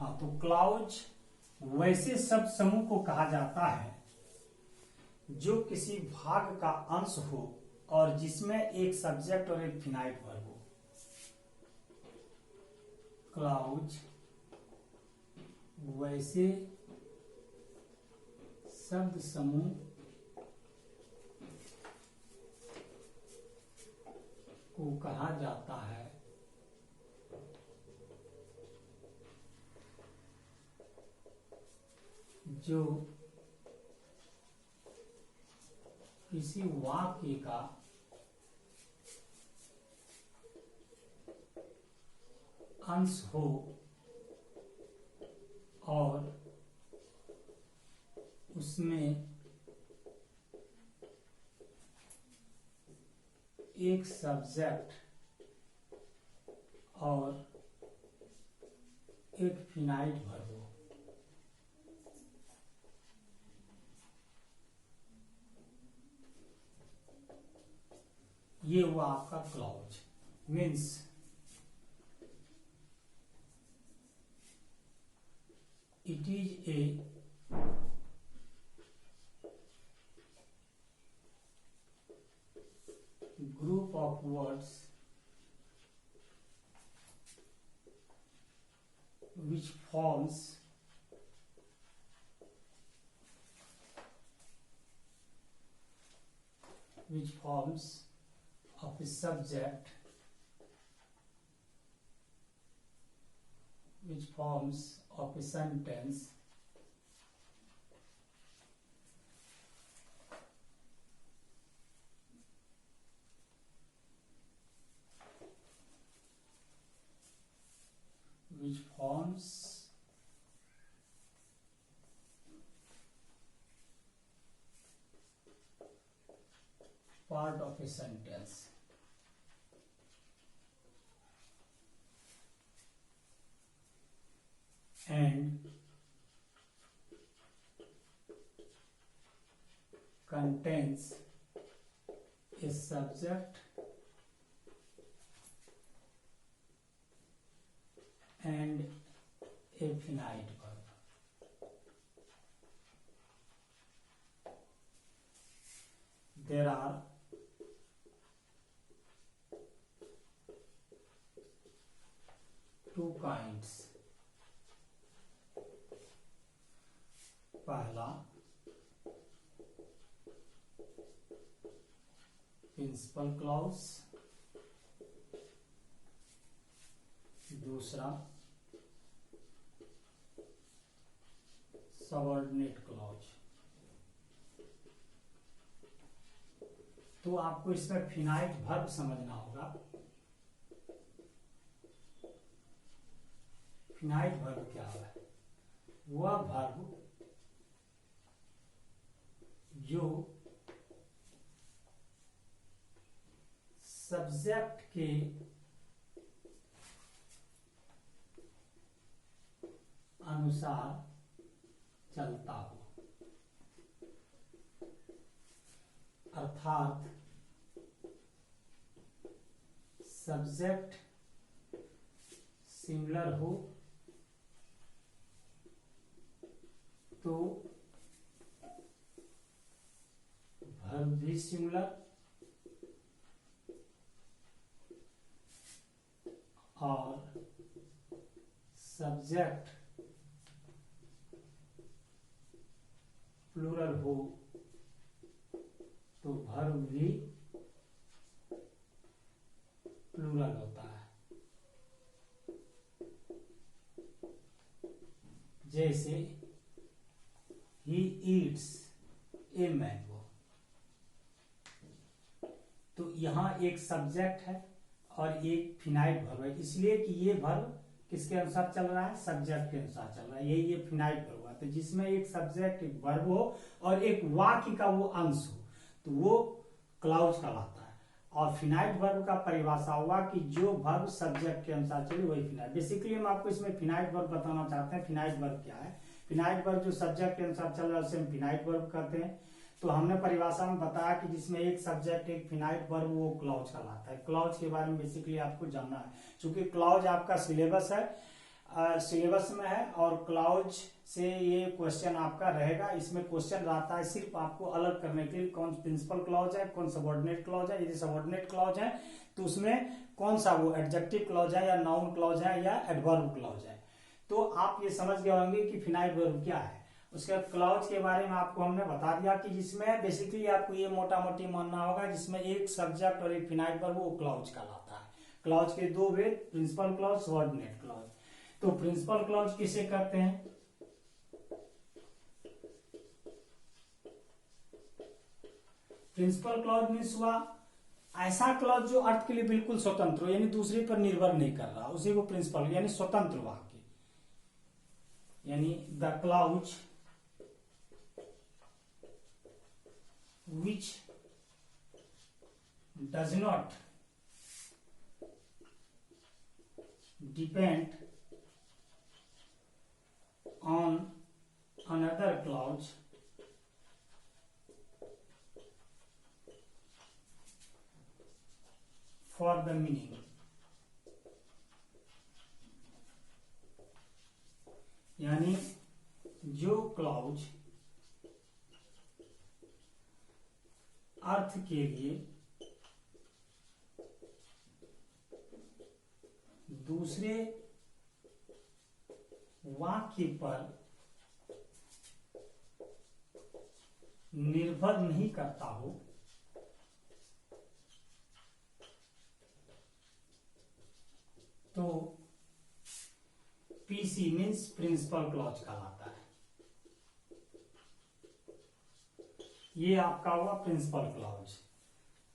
हाँ, तो क्लाउज वैसे शब्द समूह को कहा जाता है जो किसी भाग का अंश हो और जिसमें एक सब्जेक्ट और एक फिनाइट वर्ब हो। क्लाउज वैसे शब्द समूह को कहा जाता है जो किसी वाक्य का अंश हो और उसमें एक सब्जेक्ट और एक फिनाइट वर्ब हो। ये हुआ आपका clause. Means it is a group of words which forms of a subject, which forms of a sentence which forms part of a sentence and contains a subject and a finite verb. There are two kinds. पहला principal clause, दूसरा subordinate clause. तो आपको इसमें finite verb समझना होगा। Finite verb क्या है? वह वर्ब जो सब्जेक्ट के अनुसार चलता हो, अर्थात सब्जेक्ट सिमिलर हो तो वर्ब भी सिमिलर और सब्जेक्ट प्लूरल हो तो वर्ब भी प्लूरल होता है। जैसे ही ईट्स ए मैंगो, तो यहां एक सब्जेक्ट है और एक फिनाइट वर्ब है, इसलिए कि ये वर्ब किसके अनुसार चल रहा है? सब्जेक्ट के अनुसार चल रहा है। ये फिनाइट वर्ब है। तो जिसमें एक सब्जेक्ट, एक वर्ब हो और एक वाक्य का वो अंश हो तो वो क्लाउज कहलाता है। और फिनाइट वर्ब का परिभाषा हुआ कि जो वर्ब सब्जेक्ट के अनुसार चले वही फिनाइट। बेसिकली हम आपको इसमें फिनाइट वर्ब बताना चाहते हैं। फिनाइट वर्ब क्या है? फिनाइट वर्ब जो सब्जेक्ट के अनुसार चल रहा है उसे हम फिनाइट वर्ब कहते हैं। तो हमने परिभाषा में बताया कि जिसमें एक सब्जेक्ट, एक फिनाइट वर्ब, वो क्लाउज कहलाता है। क्लाउज के बारे में बेसिकली आपको जानना है, क्योंकि क्लाउज आपका सिलेबस है सिलेबस में है और क्लाउज से ये क्वेश्चन आपका रहेगा। इसमें क्वेश्चन रहता है सिर्फ आपको अलग करने के लिए कौन प्रिंसिपल क्लॉज है, कौन सबऑर्डिनेट क्लॉज है। यदि सबऑर्डिनेट क्लॉज है तो उसमें कौन सा वो एडजेक्टिव क्लॉज है या नाउन क्लॉज है या एडवर्ब क्लॉज है। तो आप ये समझ गए होंगे कि फिनाइट वर्ब क्या है। उसके बाद क्लॉज के बारे में आपको हमने बता दिया कि जिसमें बेसिकली आपको ये मोटा मोटी मानना होगा जिसमें एक सब्जेक्ट और एक फिनाइट वर्ब वो क्लॉज कहलाता है। क्लॉज के दो भेद, प्रिंसिपल क्लॉज, सबऑर्डिनेट क्लॉज। तो प्रिंसिपल क्लॉज किसे करते हैं? प्रिंसिपल क्लॉज मीन्स हुआ ऐसा क्लॉज जो अर्थ के लिए बिल्कुल स्वतंत्र हो, यानी दूसरे पर निर्भर नहीं कर रहा, उसी को प्रिंसिपल यानी स्वतंत्र वाक्य, यानी the clause which does not depend on another clause for the meaning। यानी जो क्लॉज अर्थ के लिए दूसरे वाक्य पर निर्भर नहीं करता हो, तो पीसी मीन्स प्रिंसिपल क्लॉज कहलाता है। ये आपका हुआ प्रिंसिपल क्लॉज।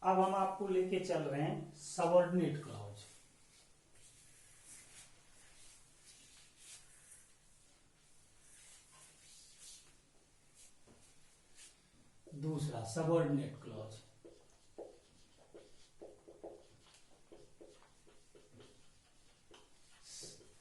अब हम आपको लेके चल रहे हैं सबऑर्डिनेट क्लॉज। दूसरा सबऑर्डिनेट क्लॉज।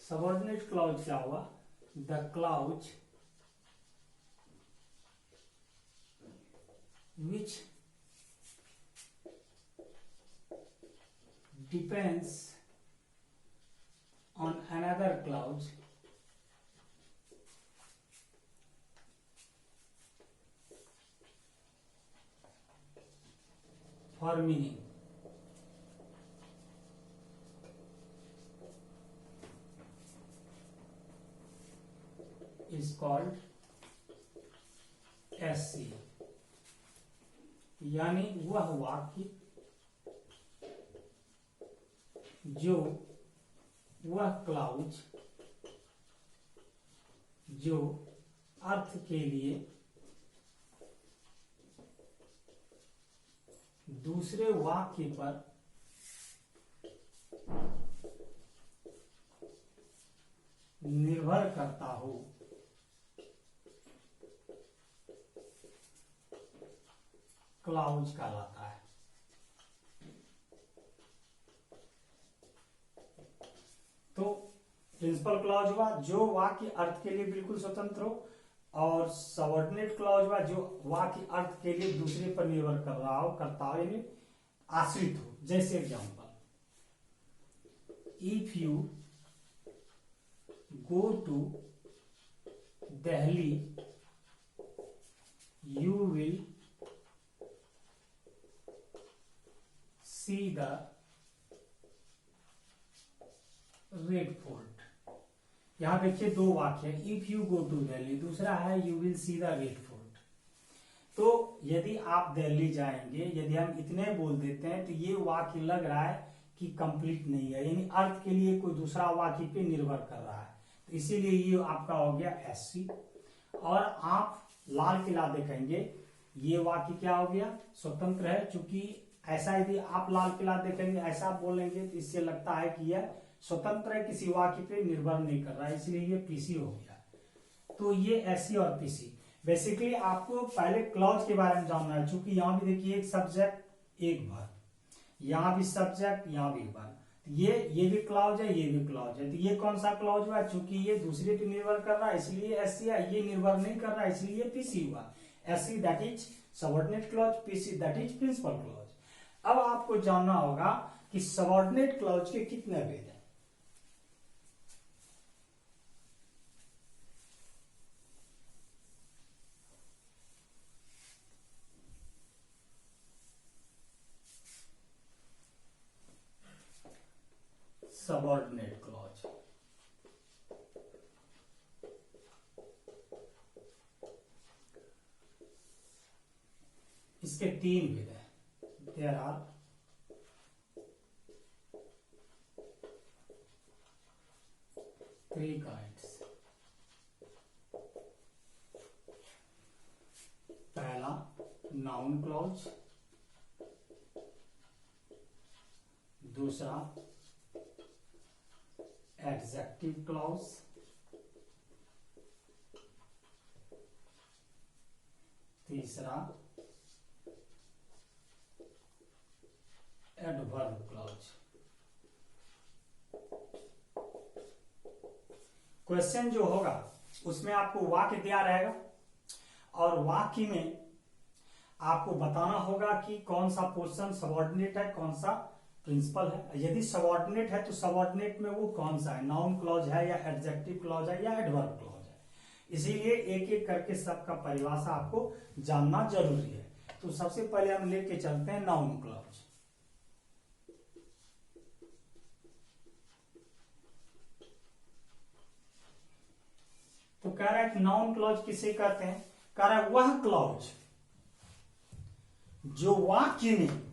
सबऑर्डिनेट क्लॉज क्या हुआ? The clause which depends on another clause for meaning। is called SC। यानी वह वाक्य जो वह क्लॉज जो अर्थ के लिए दूसरे वाक्य पर निर्भर करता हो, क्लॉज कहलाता है। तो प्रिंसिपल क्लॉज हुआ जो वाक्य अर्थ के लिए बिल्कुल स्वतंत्र हो, और सबऑर्डिनेट क्लॉज हुआ जो वाक्य अर्थ के लिए दूसरे पर निर्भर कर रहा हो, करता हो, यानी आश्रित हो। जैसे example, if you go to Delhi you will see the red fort. यहां देखिए दो वाक्य है, if you go to Delhi, दूसरा है you will see the red fort. तो यदि आप दिल्ली जाएंगे, यदि हम इतने बोल देते हैं तो ये वाक्य लग रहा है कि कंप्लीट नहीं है, यानी अर्थ के लिए कोई दूसरा वाक्य पे निर्भर कर रहा है। तो इसीलिए ये आपका हो गया SC। और आप लाल किला देखेंगे, ये वाक्य क्या हो गया? स्वतंत्र है। चूंकि ऐसा यदि आप लाल किला देखेंगे, ऐसा बोलेंगे तो इससे लगता है कि यह स्वतंत्र है, किसी वाक्य पे निर्भर नहीं कर रहा है, इसलिए ये पीसी हो गया। तो ये SC और पीसी। बेसिकली आपको पहले क्लॉज के बारे में जानना है, चूंकि यहां भी देखिए एक सब्जेक्ट एक वर्ब, यहां भी सब्जेक्ट यहां भी वर्ब, ये भी क्लॉज है, ये भी क्लॉज है। तो ये कौन सा क्लॉज हुआ? चूंकि ये दूसरे पे निर्भर कर रहा है इसलिए SC है, ये निर्भर नहीं कर रहा है इसलिए पीसी हुआ। SC that is subordinate clause, PC that is principal clause. अब आपको जानना होगा कि सबऑर्डिनेट क्लॉज के कितने भेद हैं। Subordinate clause. इसके तीन विध हैं। There are three kinds. पहला नाउन क्लॉज, दूसरा एडजेक्टिव क्लॉज, तीसरा एडवर्ब क्लॉज। क्वेश्चन जो होगा उसमें आपको वाक्य दिया रहेगा और वाक्य में आपको बताना होगा कि कौन सा पोर्शन सबऑर्डिनेट है, कौन सा प्रिंसिपल है। यदि सबऑर्डिनेट है तो सबऑर्डिनेट में वो कौन सा है, नाउन क्लॉज है या एडजेक्टिव क्लॉज है या एडवर्ब क्लॉज है। इसीलिए एक एक करके सबका परिभाषा आपको जानना जरूरी है। तो सबसे पहले हम लेके चलते हैं नाउन क्लॉज। तो कह रहा है कि नाउन क्लॉज किसे कहते हैं, कह रहा है वह क्लॉज जो वाक्य में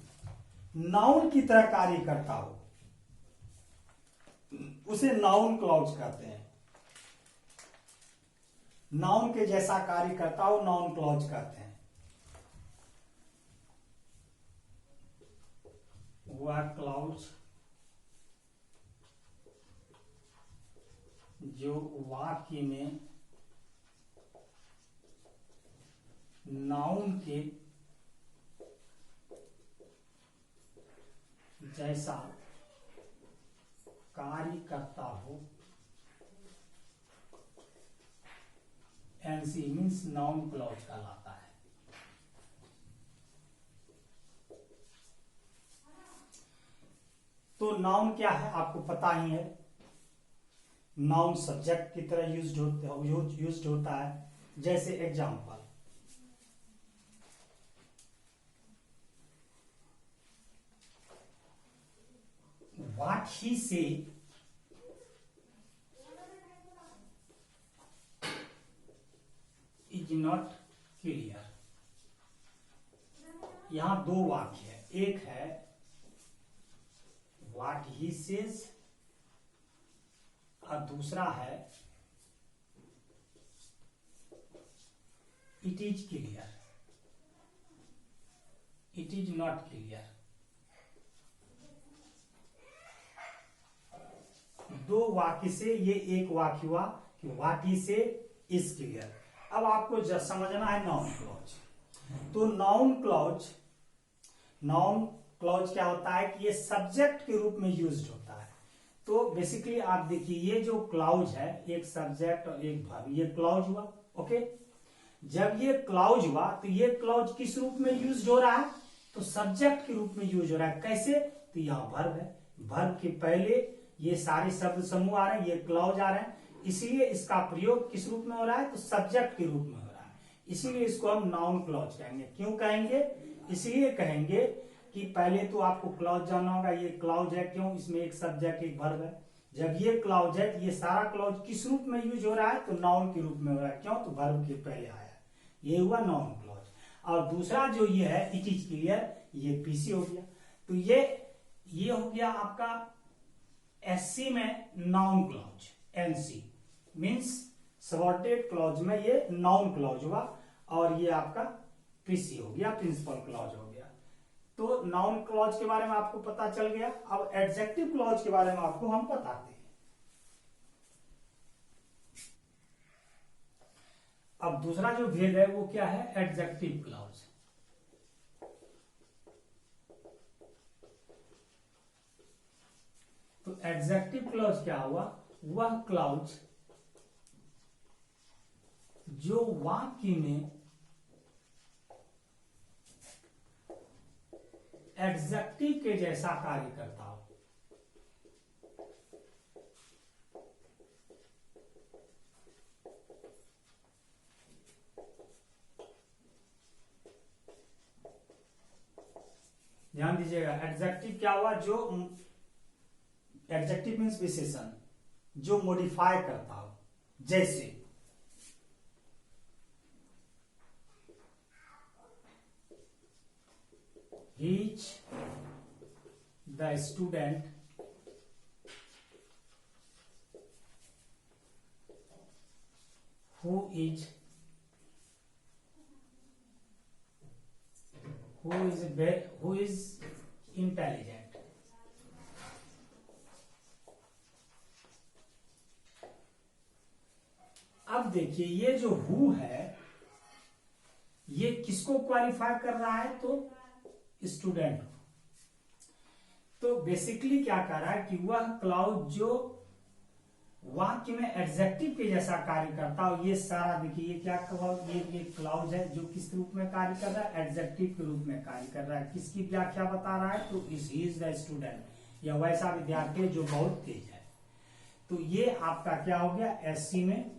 नाउन की तरह कार्य करता हो उसे नाउन क्लॉज कहते हैं। नाउन के जैसा कार्य करता हो नाउन क्लॉज कहते हैं। वह क्लॉज जो वाक्य में नाउन के जैसा कार्य करता हो, एनसी मीन्स नाउन क्लॉज कहलाता है। तो नाउन क्या है आपको पता ही है। नाउन सब्जेक्ट की तरह यूज्ड होता है। जैसे example, what he say is not clear। यहां दो वाक्य है, एक है what he says और दूसरा है it is clear, it is not clear। दो वाक्य से ये एक वाक्य हुआ कि व्हाट ही से इज क्लियर। अब आपको समझना है नाउन क्लॉज। तो नाउन क्लॉज क्या होता है कि ये सब्जेक्ट के रूप में यूज्ड होता है। तो बेसिकली आप देखिए ये जो क्लॉज है, एक सब्जेक्ट और एक वर्ब, ये क्लॉज हुआ। ओके, जब ये क्लॉज हुआ तो ये क्लॉज किस रूप में यूज हो रहा है, तो सब्जेक्ट के रूप में यूज हो रहा है। कैसे, तो यहाँ वर्ब है, वर्ब के पहले ये सारे शब्द समूह आ रहे हैं, ये क्लॉज आ रहे हैं, इसीलिए इसका प्रयोग किस रूप में हो रहा है, तो सब्जेक्ट के रूप में हो रहा है। इसीलिए इसको हम नाउन क्लॉज कहेंगे। क्यों कहेंगे, इसलिए कहेंगे कि पहले तो आपको क्लॉज जानना होगा, ये क्लॉज है क्यों, इसमें एक सब्जेक्ट एक वर्ब है। जब ये क्लॉज है तो ये सारा क्लॉज किस रूप में यूज हो रहा है, तो नाउन के रूप में हो रहा है। क्यों, तो वर्ब के पहले आया, ये हुआ नाउन क्लॉज। और दूसरा जो ये है इट इज क्लियर, ये पीसी हो गया। तो ये हो गया आपका एससी में noun clause. NC means subordinate clause में ये नाउन क्लॉज हुआ और ये आपका पीसी हो गया, प्रिंसिपल क्लॉज हो गया। तो नाउन क्लॉज के बारे में आपको पता चल गया। अब एडजेक्टिव क्लॉज के बारे में आपको हम बताते हैं। अब दूसरा जो भेद है वो क्या है, एडजेक्टिव क्लॉज। तो एडजेक्टिव क्लॉज क्या हुआ, वह क्लॉज जो वाक्य में एडजेक्टिव के जैसा कार्य करता हो। ध्यान दीजिएगा, एडजेक्टिव क्या हुआ, जो एडजेक्टिव मीन्स विशेषण जो मॉडिफाई करता हो, जैसे he's the student who is intelligent। अब देखिए ये जो हु है ये किसको क्वालिफाई कर रहा है, तो स्टूडेंट को। तो बेसिकली क्या कर रहा है कि वह क्लाउज जो वाक्य में एडजेक्टिव के जैसा कार्य करता हो, ये सारा देखिए ये क्या ये क्लाउज है जो किस रूप में कार्य कर रहा है, एडजेक्टिव के रूप में कार्य कर रहा है। किसकी व्याख्या बता रहा है, तो ही इज द स्टूडेंट, या वैसा विद्यार्थी जो बहुत तेज है। तो ये आपका क्या हो गया, एससी में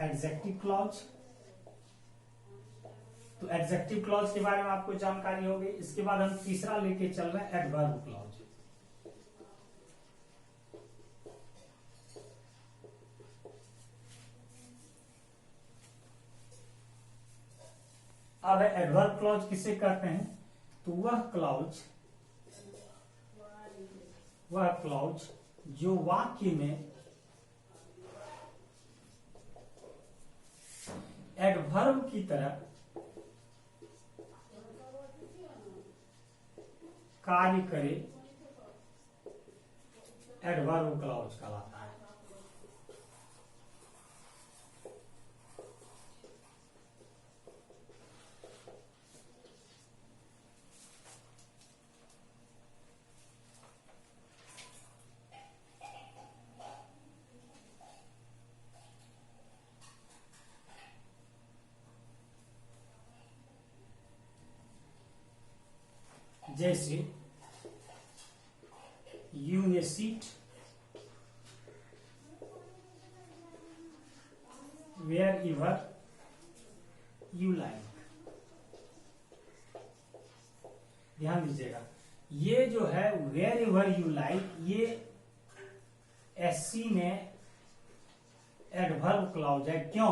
एडजेक्टिव क्लॉज। तो एडजेक्टिव क्लॉज के बारे में आपको जानकारी हो गई। इसके बाद हम तीसरा लेके चल रहे हैं एडवर्ब क्लॉज। अब एडवर्ब क्लॉज किसे कहते हैं, तो वह क्लॉज जो वाक्य में एडवर्ब की तरह कार्य करे, एडवर्ब क्लॉज कहलाता है। जैसे you may sit wherever you like. ध्यान दीजिएगा, ये जो है वेयर एवर यू लाइक, ये एससी में एडवर्ब क्लॉज है। क्यों,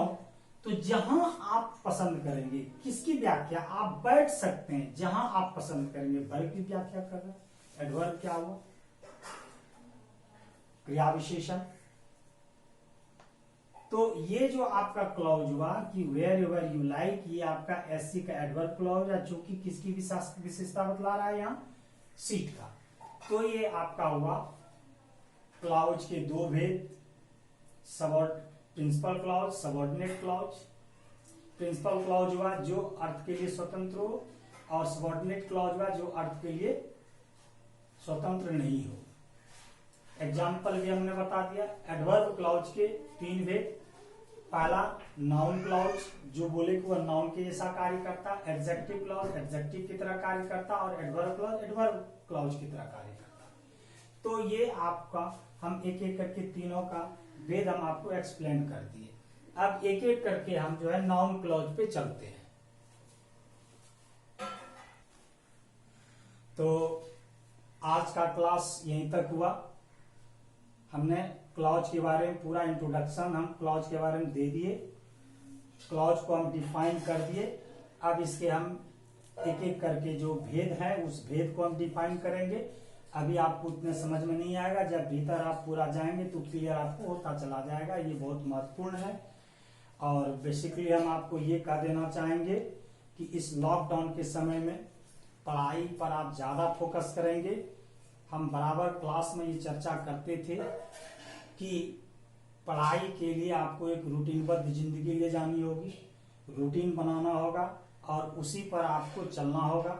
तो जहां आप पसंद करेंगे, किसकी व्याख्या, आप बैठ सकते हैं जहां आप पसंद करेंगे, वर्ब की व्याख्या कर रहे हैं। एडवर्ब क्या हुआ, क्रिया विशेषण। तो ये जो आपका क्लॉज हुआ कि वेयर एवर यू लाइक, ये आपका एससी का एडवर्ब क्लॉज है, जो कि किसकी विशेषता बतला रहा है, यहाँ सीट का। तो ये आपका हुआ क्लॉज के दो भेद, principal clause, subordinate clause. Principal clause हुआ जो अर्थ के लिए स्वतंत्र हो, और सबऑर्डिनेट क्लॉज हुआ जो अर्थ के लिए स्वतंत्र नहीं हो। एग्जाम्पल भी हमने बता दिया। एडवर्ब क्लॉज के तीन भेद, पहला नाउन क्लॉज जो बोले कि वह नाउन के जैसा कार्य करता, एडजेक्टिव क्लॉज एडजेक्टिव की तरह कार्य करता, और एडवर्ब क्लॉज एडवर्ब क्लॉज की तरह कार्य करता। तो ये आपका हम एक एक करके तीनों का भेद हम आपको एक्सप्लेन कर दिए। अब एक एक करके हम जो है नाउन क्लॉज पे चलते हैं। तो आज का क्लास यहीं तक हुआ। हमने क्लॉज के बारे में पूरा इंट्रोडक्शन हम क्लॉज के बारे में दे दिए, क्लॉज को हम डिफाइन कर दिए। अब इसके हम एक एक करके जो भेद है उस भेद को हम डिफाइन करेंगे। अभी आपको उतने समझ में नहीं आएगा, जब भीतर आप पूरा जाएंगे तो क्लियर आपको होता चला जाएगा। ये बहुत महत्वपूर्ण है। और बेसिकली हम आपको ये कह देना चाहेंगे कि इस लॉकडाउन के समय में पढ़ाई पर आप ज्यादा फोकस करेंगे। हम बराबर क्लास में ये चर्चा करते थे कि पढ़ाई के लिए आपको एक रूटीनबद्ध जिंदगी ले जानी होगी, रूटीन बनाना होगा और उसी पर आपको चलना होगा।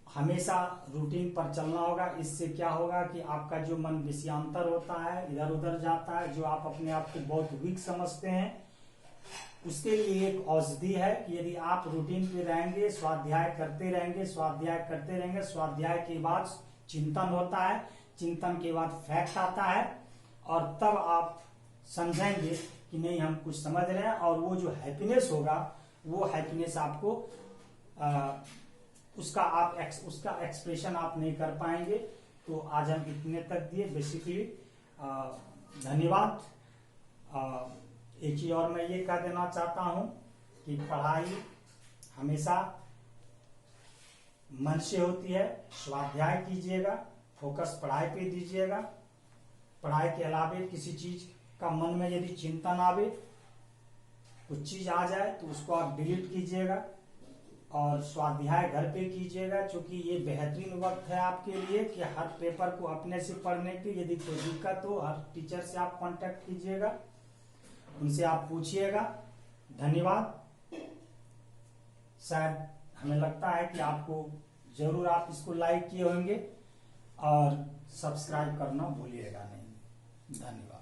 हमेशा रूटीन पर चलना होगा। इससे क्या होगा कि आपका जो मन विषयांतर होता है, इधर उधर जाता है, जो आप अपने आप को बहुत वीक समझते हैं, उसके लिए एक औषधि है कि यदि आप रूटीन पे रहेंगे, स्वाध्याय करते रहेंगे, स्वाध्याय के बाद चिंतन होता है, चिंतन के बाद फैक्ट आता है, और तब आप समझेंगे कि नहीं हम कुछ समझ रहे हैं। और वो जो हैप्पीनेस होगा, वो हैप्पीनेस आपको उसका एक्सप्रेशन आप नहीं कर पाएंगे। तो आज हम इतने तक दिए बेसिकली। धन्यवाद। एक चीज और मैं ये कह देना चाहता हूँ कि पढ़ाई हमेशा मन से होती है। स्वाध्याय कीजिएगा, फोकस पढ़ाई पे दीजिएगा। पढ़ाई के अलावे किसी चीज का मन में यदि चिंतन आवे, कुछ चीज आ जाए तो उसको आप डिलीट कीजिएगा और स्वाध्याय घर पे कीजिएगा, क्योंकि ये बेहतरीन वक्त है आपके लिए कि हर पेपर को अपने से पढ़ने की। यदि कोई दिक्कत हो, हर टीचर से आप कांटेक्ट कीजिएगा, उनसे आप पूछिएगा। धन्यवाद। शायद हमें लगता है कि आपको जरूर आप इसको लाइक किए होंगे और सब्सक्राइब करना भूलिएगा नहीं। धन्यवाद।